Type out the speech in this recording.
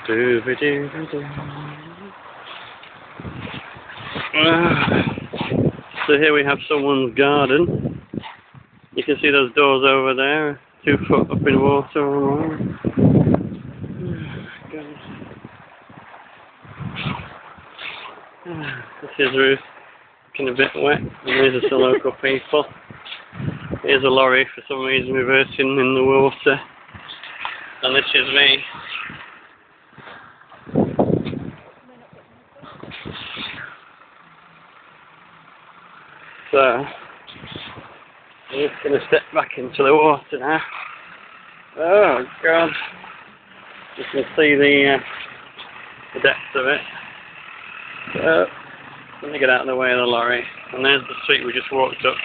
Doo-ba-doo-ba-doo. So here we have someone's garden. You can see those doors over there, 2 foot up in water or more. This is Ruth, looking a bit wet, and these are some local people. Here's a lorry for some reason reversing in the water, and this is me. So, I'm just going to step back into the water now. Oh God, you can see the depth of it. So, let me get out of the way of the lorry, and there's the street we just walked up.